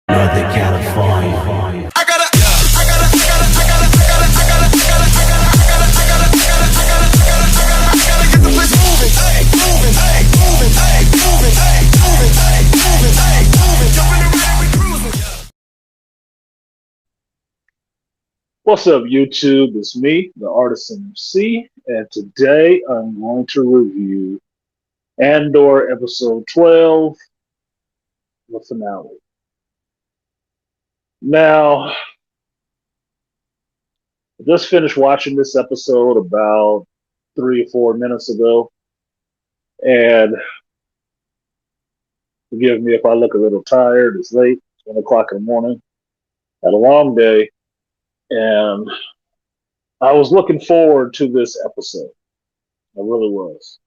Northern California. What's up, YouTube? It's me, the artisanmc, and today I'm going to review Andor episode 12, the finale. Now, I just finished watching this episode about 3 or 4 minutes ago, and forgive me if I look a little tired. It's late, 1 o'clock in the morning. Had a long day, and I was looking forward to this episode. I really was.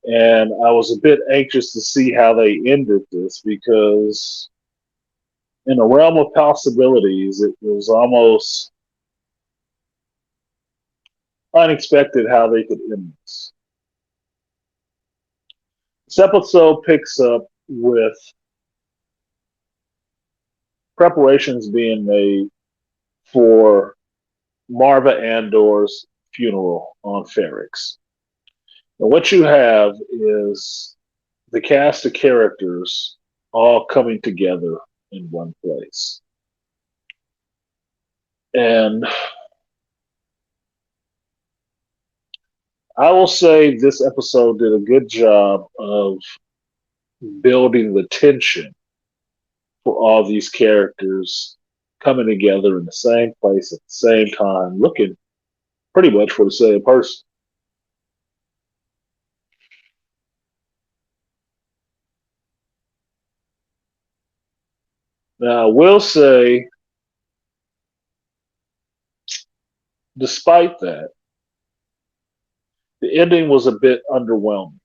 And I was a bit anxious to see how they ended this because, in the realm of possibilities, it was almost unexpected how they could end this. This episode picks up with preparations being made for Marva Andor's funeral on Ferrix. And what you have is the cast of characters all coming together in one place. And I will say this episode did a good job of building the tension for all these characters coming together in the same place at the same time, looking pretty much for the same person. Now, I will say, despite that, the ending was a bit underwhelming.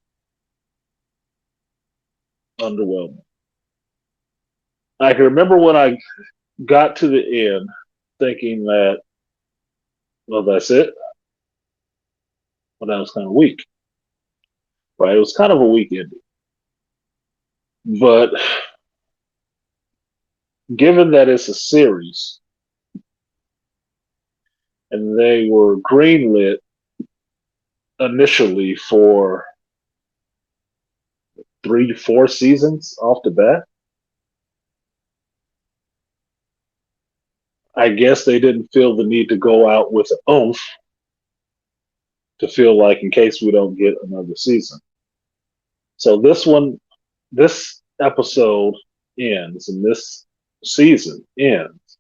I can remember when I got to the end thinking that, well, that's it. Well, that was kind of weak, right? It was kind of a weak ending. But given that it's a series and they were greenlit initially for 3 to 4 seasons off the bat, I guess they didn't feel the need to go out with an oomph to feel like in case we don't get another season. So this episode ends and this season ends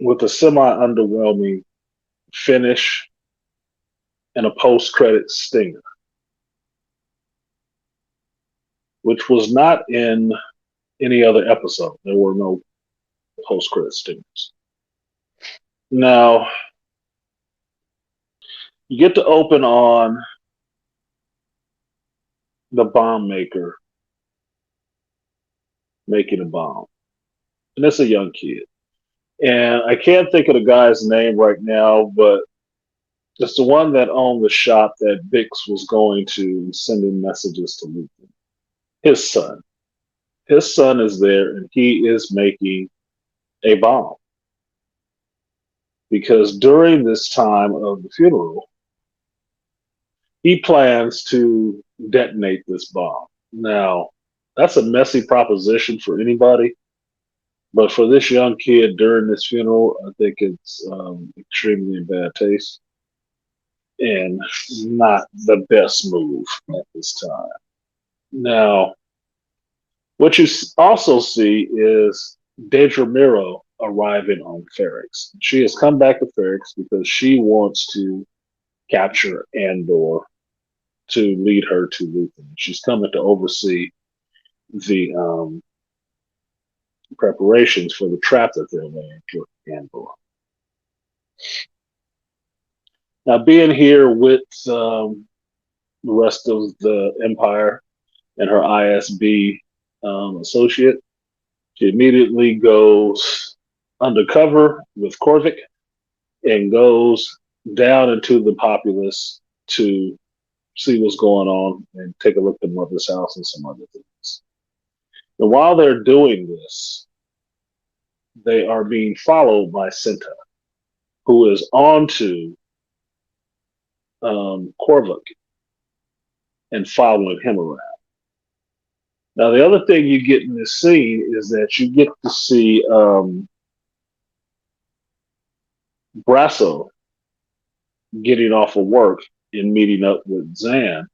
with a semi-underwhelming finish and a post-credit stinger, which was not in any other episode. There were no post-credit stingers. Now, you get to open on the bomb maker making a bomb. And it's a young kid. And I can't think of the guy's name right now, but it's the one that owned the shop that Bix was going to sending messages to Luthen. His son. His son is there and he is making a bomb. Because during this time of the funeral, he plans to detonate this bomb. Now, that's a messy proposition for anybody, but for this young kid during this funeral, I think it's extremely in bad taste and not the best move at this time. Now, what you also see is Deidre Miro arriving on Ferrix. She has come back to Ferrix because she wants to capture Andor to lead her to Luthen. She's coming to oversee the preparations for the trap that they're laying for Andor. Now, being here with the rest of the Empire and her ISB associate, she immediately goes undercover with Corvick and goes down into the populace to see what's going on and take a look at Mother's house and some other things. And while they're doing this, they are being followed by Cinta, who is on to Korvuk and following him around. Now, the other thing you get in this scene is that you get to see Brasso getting off of work and meeting up with Zan.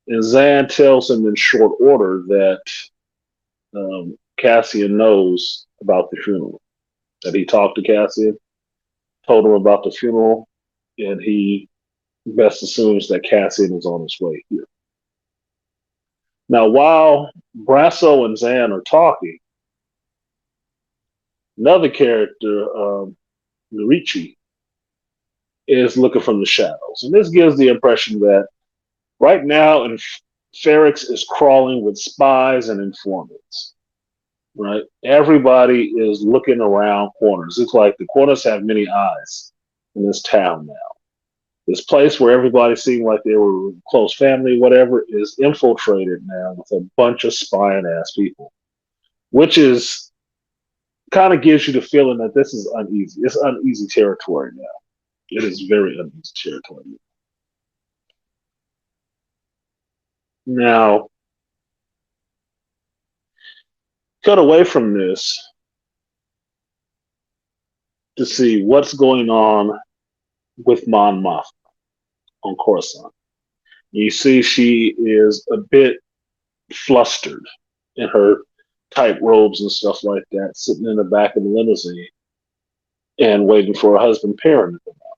And Zan tells him in short order that Cassian knows about the funeral, that he talked to Cassian, told him about the funeral, and he best assumes that Cassian is on his way here. Now, while Brasso and Zan are talking, another character, Narichi, is looking from the shadows. And this gives the impression that right now, Ferrix is crawling with spies and informants. Right? Everybody is looking around corners. It's like the corners have many eyes in this town now. This place where everybody seemed like they were close family, whatever, is infiltrated now with a bunch of spying ass people, which is kind of gives you the feeling that this is uneasy. It's uneasy territory now. It is very uneasy territory. Now, cut away from this to see what's going on with Mon Mothma on Coruscant. You see she is a bit flustered in her tight robes and stuff like that, sitting in the back of the limousine and waiting for her husband Perrin to come out.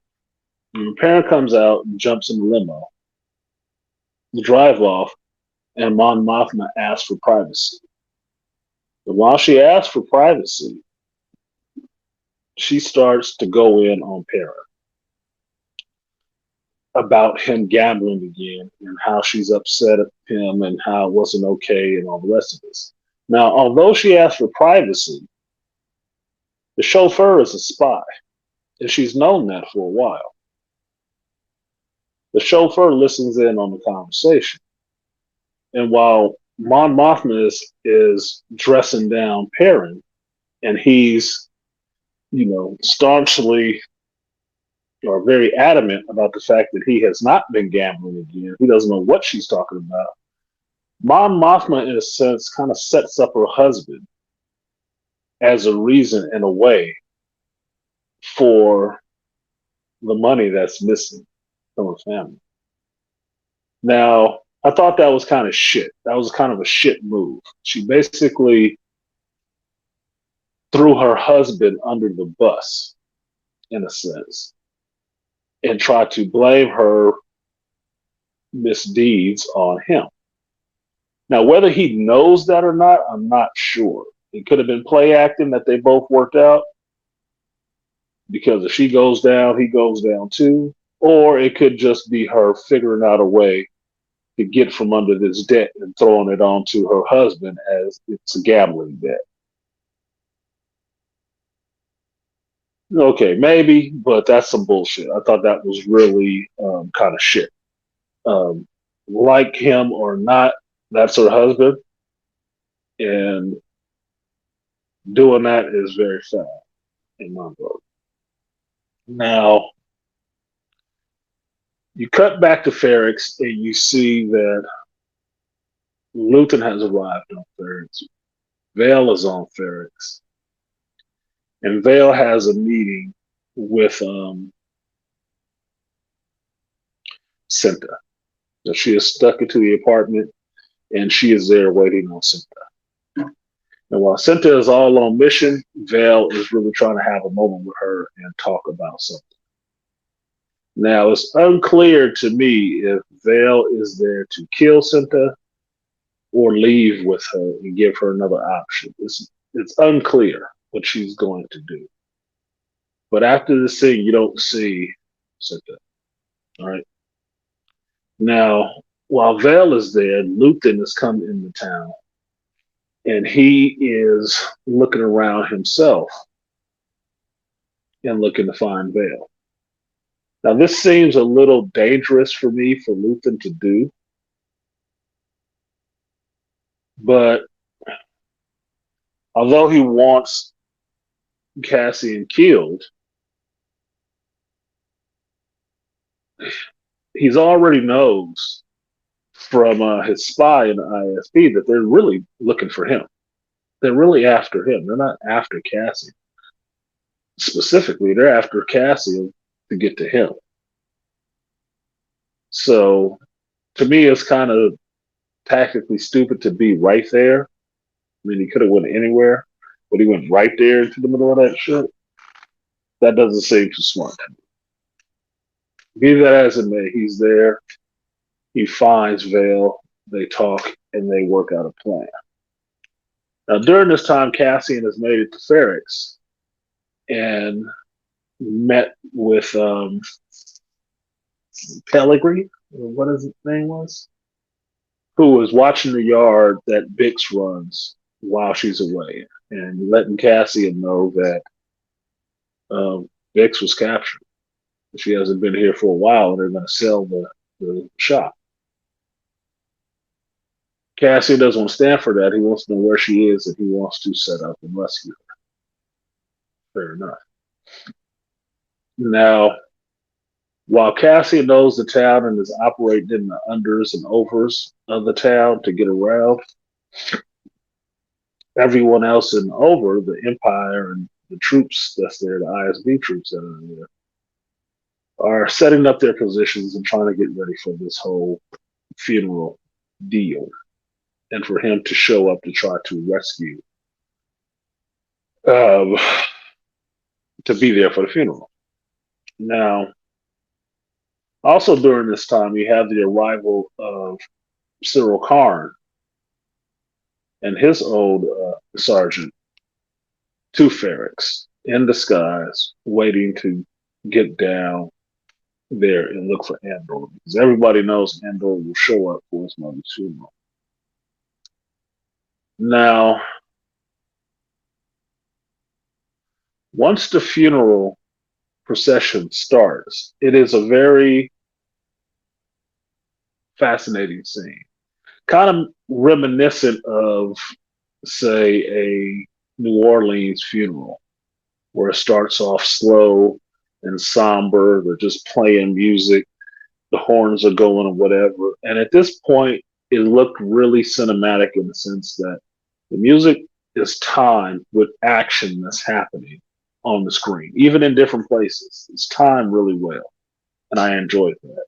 And Perrin comes out and jumps in the limo, the drive off, and Mon Mothma asks for privacy. But while she asks for privacy, she starts to go in on Perrin about him gambling again and how she's upset at him and how it wasn't okay and all the rest of this. Now, although she asked for privacy, the chauffeur is a spy, and she's known that for a while. The chauffeur listens in on the conversation. And while Mon Mothma is dressing down Perrin, and he's, staunchly or very adamant about the fact that he has not been gambling again, he doesn't know what she's talking about. Mon Mothma, in a sense, kind of sets up her husband as a reason and a way for the money that's missing from her family. Now, I thought that was kind of shit. That was kind of a shit move. She basically threw her husband under the bus, in a sense, and tried to blame her misdeeds on him. Now, whether he knows that or not, I'm not sure. It could have been play acting that they both worked out, because if she goes down, he goes down too. Or it could just be her figuring out a way to get from under this debt and throwing it onto her husband as it's a gambling debt. Okay, maybe, but that's some bullshit. I thought that was really kind of shit. Like him or not, that's her husband. And doing that is very foul in my book. Now, you cut back to Ferrix and you see that Luton has arrived on Ferrix. Vale is on Ferrix. And Vale has a meeting with Cinta. So she is stuck into the apartment and she is there waiting on Cinta. And while Cinta is all on mission, Vale is really trying to have a moment with her and talk about something. Now, it's unclear to me if Vale is there to kill Cinta or leave with her and give her another option. It's unclear what she's going to do. But after this scene, you don't see Cinta. All right. Now, while Vale is there, Luton has come into town and he is looking around himself and looking to find Vale. Now, this seems a little dangerous for me for Luton to do, But although he wants Cassian killed, he's already knows from his spy in the ISB that they're really looking for him. They're really after him. They're not after Cassian specifically. They're after Cassian to get to him. So to me, it's kind of tactically stupid to be right there. I mean, he could have went anywhere, but he went right there into the middle of that shit. That doesn't seem too smart. Be that as it may, he's there. He finds Vale. They talk and they work out a plan. Now, during this time, Cassian has made it to Ferrex and met with Pellegrini, or what his name was, who was watching the yard that Bix runs while she's away and letting Cassian know that Bix was captured. She hasn't been here for a while, and they're going to sell the shop. Cassian doesn't want to stand for that. He wants to know where she is, and he wants to set up and rescue her. Fair enough. Now, while Cassian knows the town and is operating in the unders and overs of the town to get around, everyone else in over, the Empire and the troops that's there, the ISB troops that are there, are setting up their positions and trying to get ready for this whole funeral deal and for him to show up to try to rescue, um, to be there for the funeral. Now, also during this time, you have the arrival of Cyril Karn and his old sergeant, to Ferrex in disguise, waiting to get down there and look for Andor, because everybody knows Andor will show up for his mother's funeral. Now, once the funeral procession starts, it is a very fascinating scene, kind of reminiscent of, say, a New Orleans funeral, where it starts off slow and somber. They're just playing music, the horns are going or whatever. And at this point, it looked really cinematic in the sense that the music is timed with action that's happening on the screen, even in different places. It's timed really well, and I enjoyed that.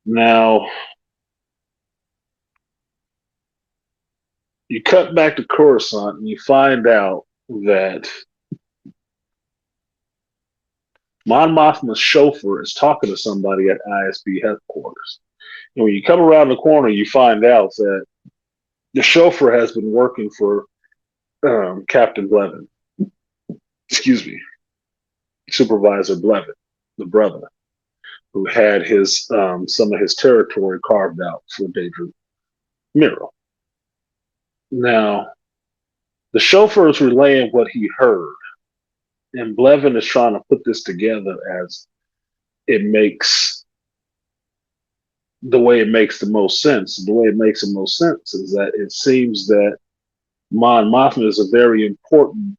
Now, you cut back to Coruscant and you find out that Mon Mothma's chauffeur is talking to somebody at ISB headquarters. And when you come around the corner, you find out that the chauffeur has been working for Captain Blevin. Excuse me, Supervisor Blevin, the brother, who had his some of his territory carved out for Daedra Miro. Now, the chauffeur is relaying what he heard, and Blevin is trying to put this together as it makes the way it makes the most sense. The way it makes the most sense is that it seems that Mon Mothma is a very important,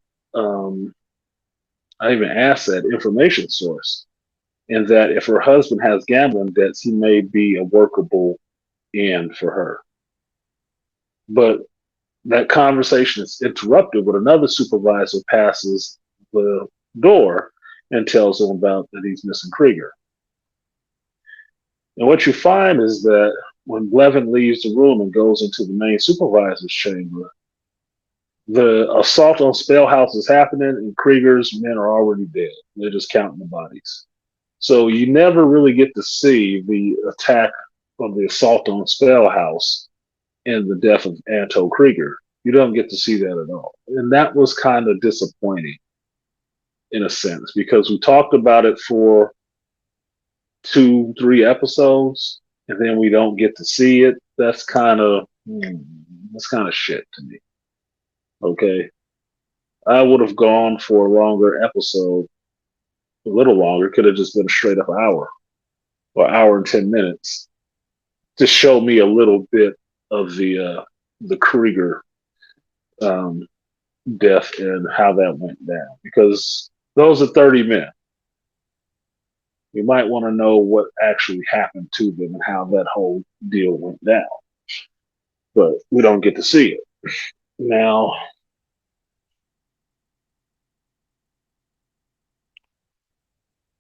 I even asked that, information source, and that if her husband has gambling debts, he may be a workable end for her. But that conversation is interrupted when another supervisor passes the door and tells him about that he's missing Krieger. And what you find is that when Blevin leaves the room and goes into the main supervisor's chamber, the assault on Spell House is happening, and Krieger's men are already dead. They're just counting the bodies. So you never really get to see the attack of the assault on Spell House and the death of Anto Krieger. You don't get to see that at all. And that was kind of disappointing in a sense, because we talked about it for 2-3 episodes, and then we don't get to see it. That's kind of shit to me. Okay, I would have gone for a longer episode, a little longer. Could have just been a straight up hour or hour and 10 minutes to show me a little bit of the the Krieger um, death and how that went down, because those are 30 men. You might want to know what actually happened to them and how that whole deal went down, but we don't get to see it. Now,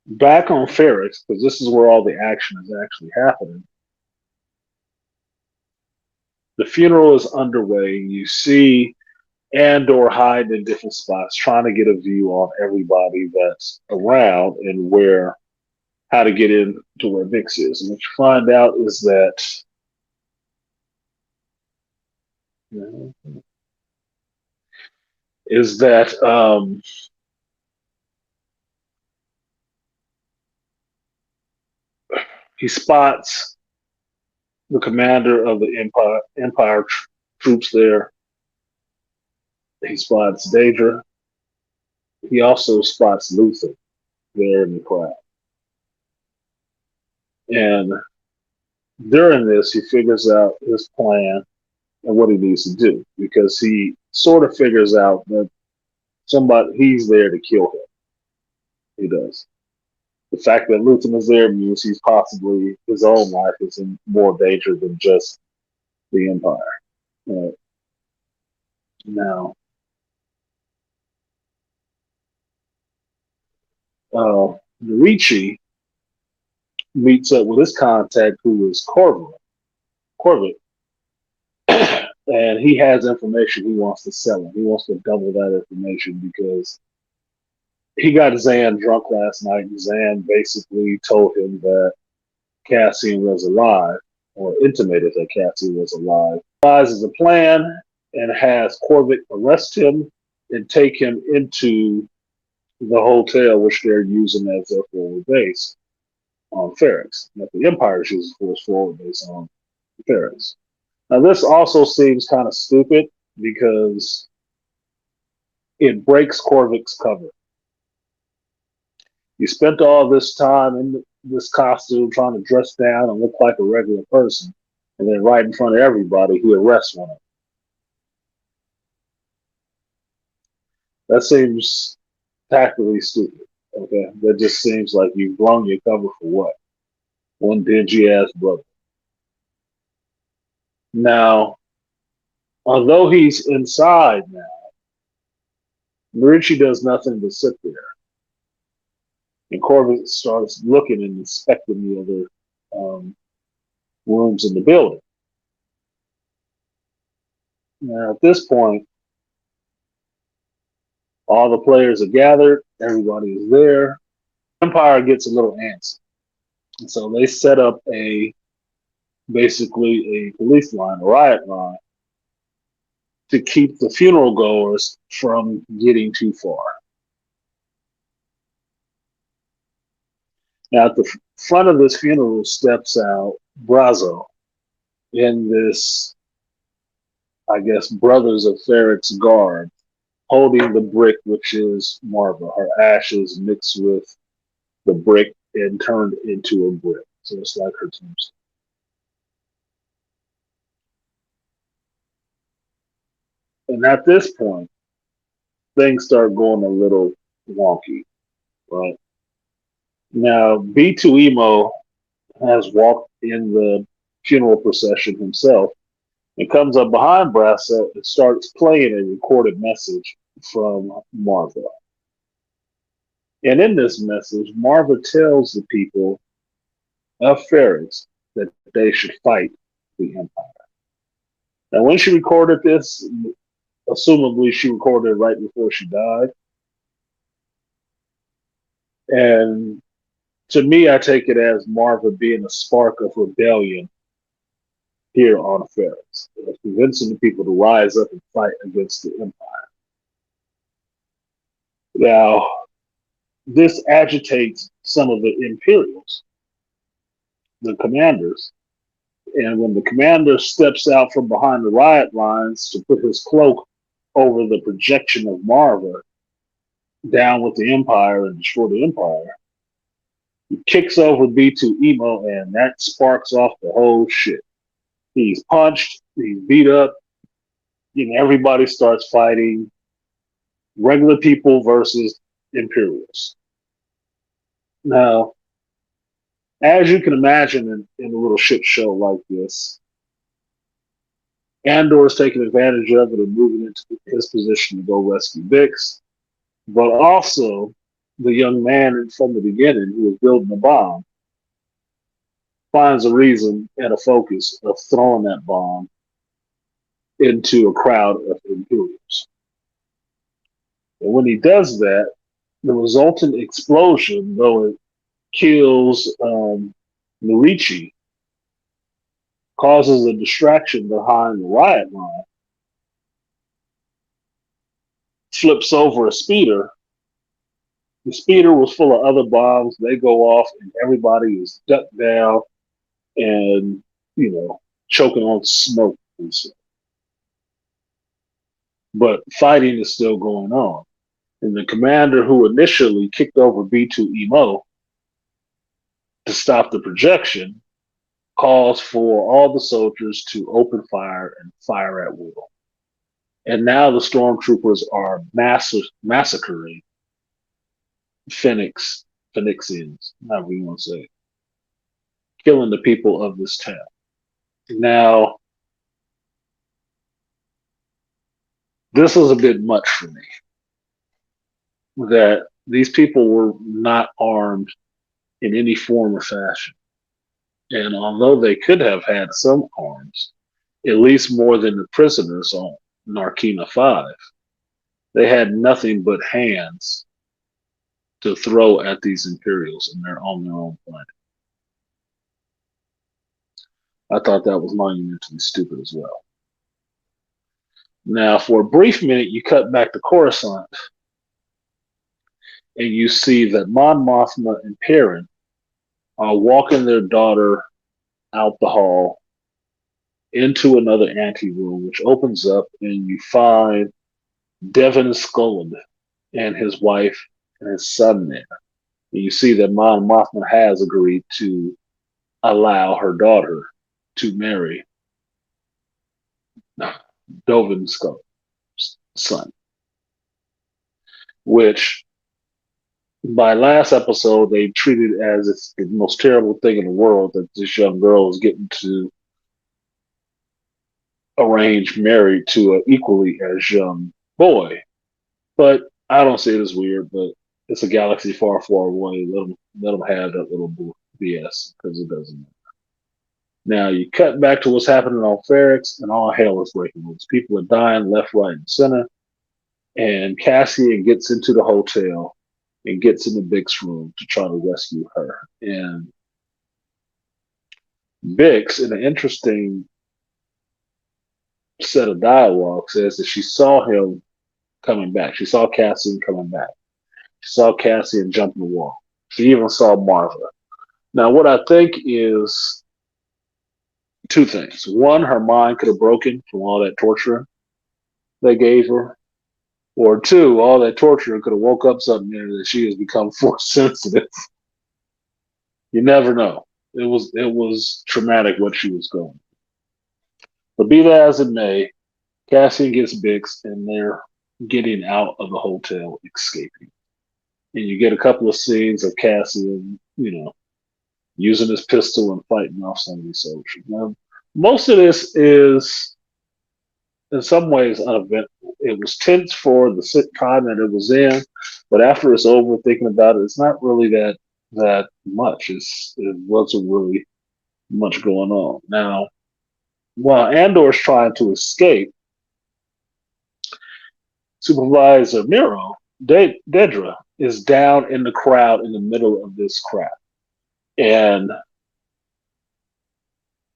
back on Ferrex, because this is where all the action is actually happening. The funeral is underway. You see Andor hiding in different spots, trying to get a view on everybody that's around and where how to get in to where Vix is. And what you find out is that is that he spots the commander of the Empire troops there. He spots Daedra. He also spots Luther there in the crowd. And during this, he figures out his plan and what he needs to do, because he sort of figures out that he's there to kill him. He does. The fact that Luther is there means he's possibly his own life is in more danger than just the Empire. Now, Ricci meets up with his contact, who is Corvette, and he has information he wants to sell him. He wants to double that information because he got Zan drunk last night, and Zan basically told him that Cassian was alive, or intimated that Cassian was alive. Devises a plan and has Corvette arrest him and take him into the hotel, which they're using as their forward base on Ferrex. That the Empire is using for its forward base on Ferrex. Now, this also seems kind of stupid because it breaks Corvix's cover. You spent all this time in this costume trying to dress down and look like a regular person, and then right in front of everybody, he arrests one of them. That seems tactically stupid. Okay, that just seems like you've blown your cover for what? One dingy ass brother. Now, although he's inside now, Marici does nothing but sit there. And Corbett starts looking and inspecting the other rooms in the building. Now, at this point, all the players are gathered, everybody is there. Empire gets a little antsy. And so they set up basically a police line, a riot line, to keep the funeral goers from getting too far. Now, at the front of this funeral steps out Brazo in this, I guess, Brothers of Ferrex garb, holding the brick, which is Marva. Her ashes mixed with the brick and turned into a brick. So it's like her tombstone. And at this point, things start going a little wonky, right? Now, B2 Emo has walked in the funeral procession himself and comes up behind Brasso and starts playing a recorded message from Marva. And in this message, Marva tells the people of Ferrex that they should fight the Empire. Now, when she recorded this, assumably she recorded it right before she died. And to me, I take it as Marva being a spark of rebellion here on Ferrex, convincing the people to rise up and fight against the Empire. Now, this agitates some of the Imperials, the commanders, and when the commander steps out from behind the riot lines to put his cloak over the projection of Marva down with the Empire and destroy the Empire, he kicks over B2 Emo, and that sparks off the whole shit. He's punched, he's beat up, Everybody starts fighting regular people versus Imperials. Now, as you can imagine, in a little shit show like this, Andor is taking advantage of it and moving into his position to go rescue Bix. But also, the young man from the beginning who was building the bomb finds a reason and a focus of throwing that bomb into a crowd of Imperials. And when he does that, the resultant explosion, though it kills Narichi, causes a distraction behind the riot line, flips over a speeder. The speeder was full of other bombs. They go off, and everybody is ducked down and, choking on smoke and stuff. But fighting is still going on. And the commander who initially kicked over B2EMO to stop the projection calls for all the soldiers to open fire and fire at will. And now the stormtroopers are massacring Phoenixians, however you want to say it, killing the people of this town. Now, this was a bit much for me, that these people were not armed in any form or fashion. And although they could have had some arms, at least more than the prisoners on Narkina 5, they had nothing but hands to throw at these Imperials, and they're on their own planet. I thought that was monumentally stupid as well. Now, for a brief minute, you cut back to Coruscant, and you see that Mon Mothma and Perrin are walking their daughter out the hall into another anteroom, which opens up, and you find Devin Scullin and his wife and his son there. And you see that Mon Mothma has agreed to allow her daughter to marry Devin Scullin's son, which by last episode they treated as it's the most terrible thing in the world that this young girl is getting to arrange married to an equally as young boy. But I don't see it as weird, but it's a galaxy far, far away. Let them have that little BS because it doesn't matter. Now you cut back to what's happening on Ferrix, and all hell is breaking loose. People are dying left, right, and center. And Cassian gets into the hotel and gets in the Bix room to try to rescue her. And Bix, in an interesting set of dialogue, says that she saw him coming back. She saw Cassian coming back. She saw Cassian jump the wall. She even saw Marva. Now, what I think is two things. One, her mind could have broken from all that torture they gave her. Or two, all that torture could have woke up something there that she has become force sensitive. You never know. It was traumatic what she was going. But be that as it may, Cassian gets Bix, and they're getting out of the hotel, escaping. And you get a couple of scenes of Cassian, using his pistol and fighting off some of these soldiers. Now, most of this is, in some ways, uneventful. It was tense for the time that it was in, but after it's over, thinking about it, it's not really that much. It wasn't really much going on. Now, while Andor's trying to escape, Supervisor Miro, Dedra, is down in the crowd in the middle of this crowd. And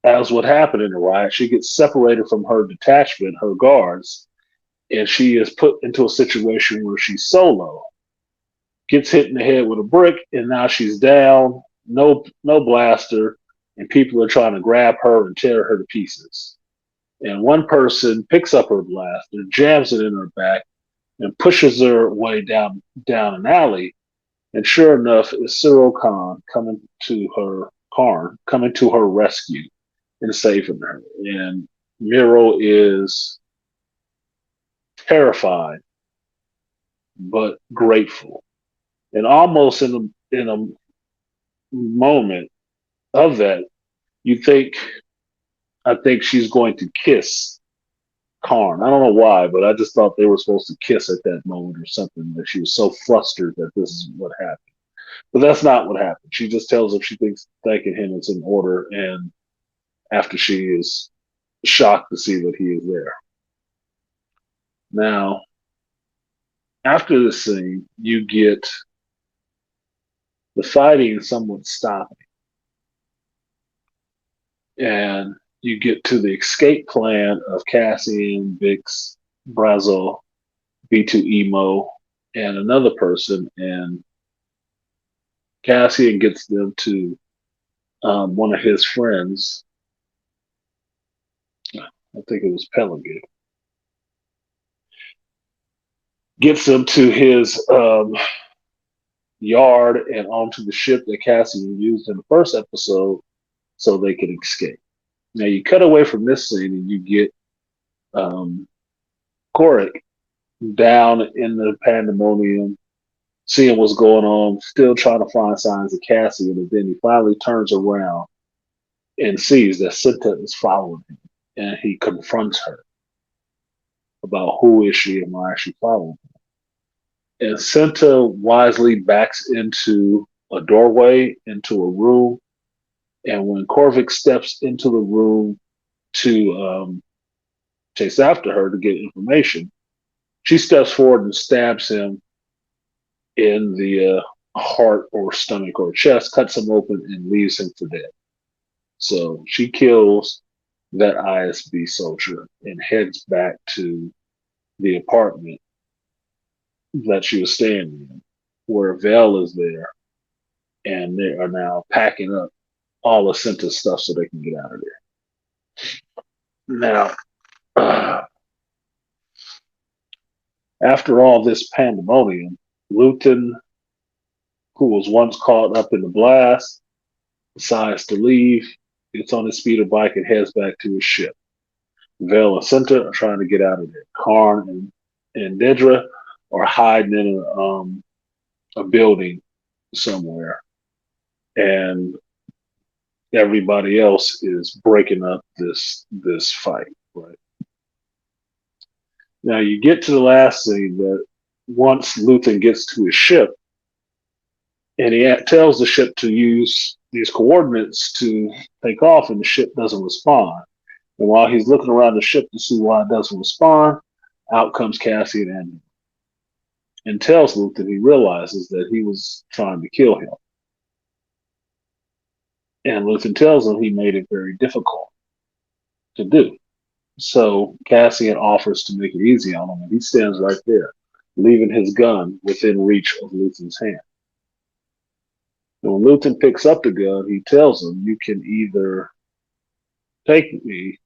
as what happened in the riot, she gets separated from her detachment, her guards, and she is put into a situation where she's solo. Gets hit in the head with a brick, and now she's down, no blaster, and people are trying to grab her and tear her to pieces. And one person picks up her blaster, jams it in her back, and pushes her way down an alley. And sure enough, it's Cyril Khan coming to her rescue and saving her. And Miro is terrified but grateful. And almost in a moment of that, you think I think she's going to kiss Karn. I don't know why, but I just thought they were supposed to kiss at that moment or something. That she was so flustered that this is what happened. But that's not what happened. She just tells him she thinks thanking him is in order, and after she is shocked to see that he is there. Now, after this scene, you get the fighting somewhat stopping, and you get to the escape plan of Cassian, Vix, Brazo, B2 Emo, and another person, and Cassian gets them to one of his friends. I think it was Pelegate. Gets them to his yard and onto the ship that Cassian used in the first episode so they can escape. Now you cut away from this scene and you get Korik down in the pandemonium, seeing what's going on, still trying to find signs of Cassian, and then he finally turns around and sees that Cinta is following him, and he confronts her about who is she and why is she following him. And Cinta wisely backs into a doorway into a room, and when Korvik steps into the room to chase after her to get information, she steps forward and stabs him in the heart or stomach or chest, cuts him open, and leaves him for dead. So she kills that ISB soldier and heads back to the apartment that she was staying in, where Vel is there, and they are now packing up all of Cinta's stuff so they can get out of there. Now, after all this pandemonium, Luton, who was once caught up in the blast, decides to leave, gets on his speeder bike and heads back to his ship. Vel and Cinta are trying to get out of there. Karn and Dedra are hiding in a building somewhere, and everybody else is breaking up this fight. Right now, you get to the last scene that once Luthen gets to his ship, and he tells the ship to use these coordinates to take off, and the ship doesn't respond. And while he's looking around the ship to see why it doesn't respond, out comes Cassian and tells Luke that he realizes that he was trying to kill him. And Luthen tells him he made it very difficult to do. So Cassian offers to make it easy on him, and he stands right there, leaving his gun within reach of Luthen's hand. And when Luthen picks up the gun, he tells him, "You can either take me,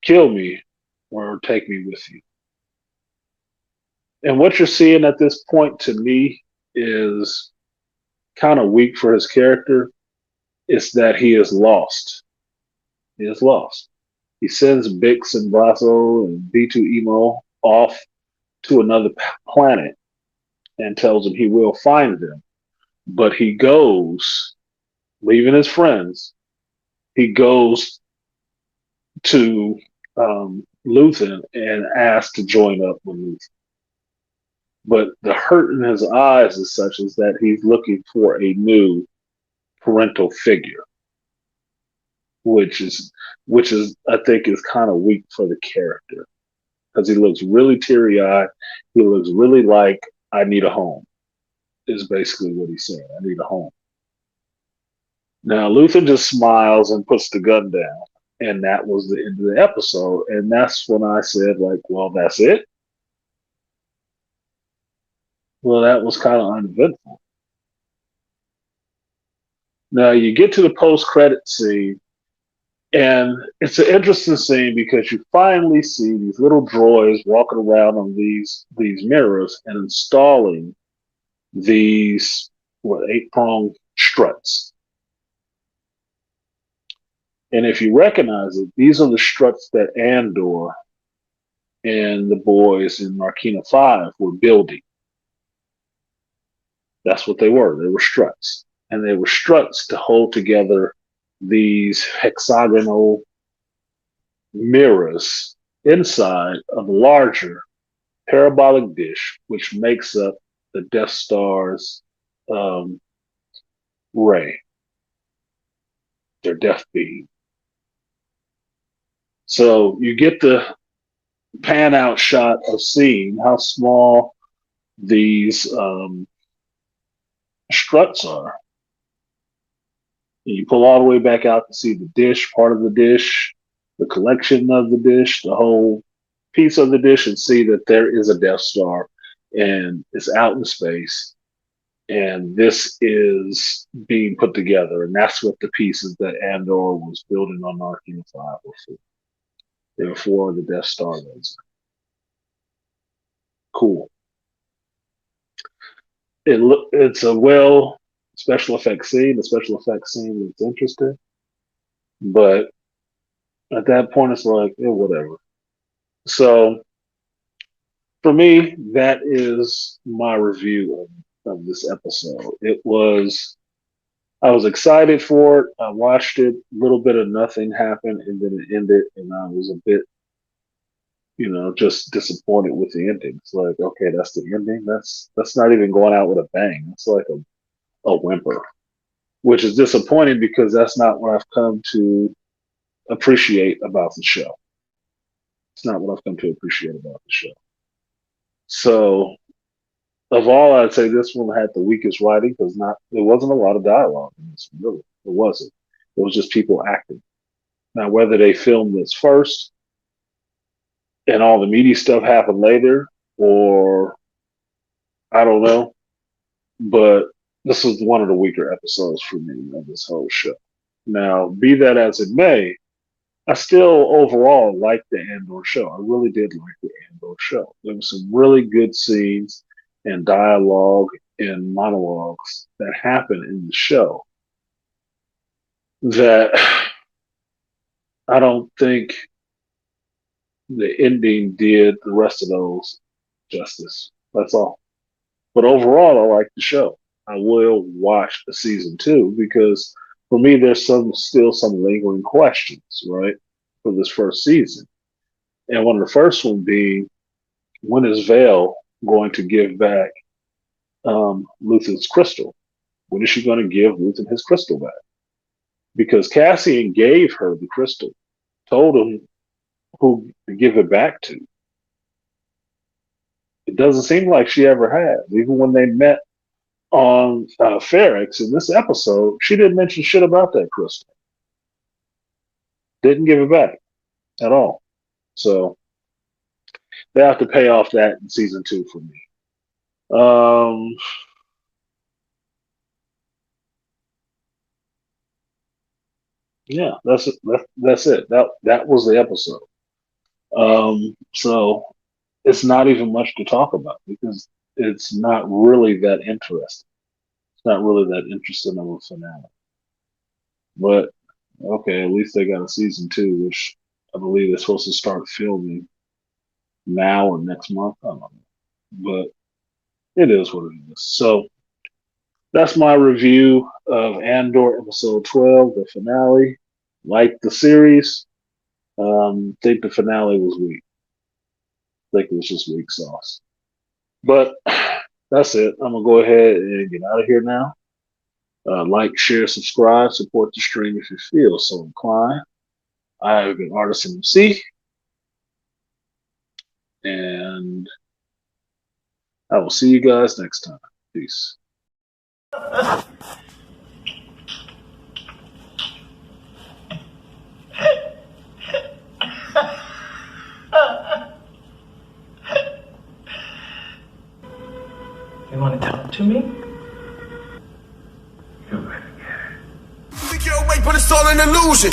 kill me, or take me with you." And what you're seeing at this point to me is kind of weak for his character. It's that he is lost. He is lost. He sends Bix and Brasso and B2 Emo off to another planet and tells them he will find them. But he goes, leaving his friends, he goes to Luthen and asks to join up with Luthen. But the hurt in his eyes is such as that he's looking for a new parental figure, which is I think is kind of weak for the character, because he looks really teary eyed. He looks really like, I need a home, is basically what he's saying. I need a home. Now Luther just smiles and puts the gun down, and that was the end of the episode. And that's when I said, like, well, that's it. Well, that was kind of uneventful. Now you get to the post-credit scene, and it's an interesting scene because you finally see these little droids walking around on these mirrors and installing these 8-prong struts. And if you recognize it, these are the struts that Andor and the boys in Narkina 5 were building. That's what they were. They were struts. And they were struts to hold together these hexagonal mirrors inside of a larger parabolic dish, which makes up the Death Star's ray, their death beam. So you get the pan out shot of seeing how small these struts are. And you pull all the way back out to see the dish, part of the dish, the collection of the dish, the whole piece of the dish, and see that there is a Death Star and it's out in space. And this is being put together. And that's what the pieces that Andor was building on Narkina 5 were for. They were for the Death Star laser. Cool. It's a special effects scene. The special effects scene is interesting. But at that point, it's like, whatever. So for me, that is my review of this episode. I was excited for it. I watched it. A little bit of nothing happened, and then it ended, and I was a bit, just disappointed with the ending. It's like, okay, that's the ending. That's not even going out with a bang. It's like a whimper, which is disappointing because that's not what I've come to appreciate about the show. It's not what I've come to appreciate about the show. So, of all, I'd say this one had the weakest writing because there wasn't a lot of dialogue in this one, really. It wasn't. It was just people acting. Now, whether they filmed this first and all the meaty stuff happened later, or I don't know, but this was one of the weaker episodes for me of this whole show. Now, be that as it may, I still overall liked the Andor show. I really did like the Andor show. There were some really good scenes and dialogue and monologues that happened in the show that I don't think the ending did the rest of those justice. That's all. But overall, I like the show. I will watch the season 2 because for me, there's still some lingering questions, right, for this first season. And one of the first one being, when is Vale going to give back Luthen's crystal? When is she going to give Luthen his crystal back? Because Cassian gave her the crystal, told him who to give it back to. It doesn't seem like she ever has. Even when they met on Ferrix in this episode, she didn't mention shit about that crystal. Didn't give it back at all. So they have to pay off that in season 2 for me. Yeah, that's it. That's it. That was the episode. So it's not even much to talk about because it's not really that interesting. It's not really that interesting of a finale. But okay, at least they got a season 2, which I believe they're supposed to start filming now or next month. I don't know. But it is what it is. So that's my review of Andor episode 12, the finale. Like the series, think the finale was weak. I think it was just weak sauce. But that's it. I'm going to go ahead and get out of here now. Like, share, subscribe, support the stream if you feel so inclined. I have been artisanmc, and I will see you guys next time. Peace. You want to talk to me? Think you're awake, but it's all an illusion.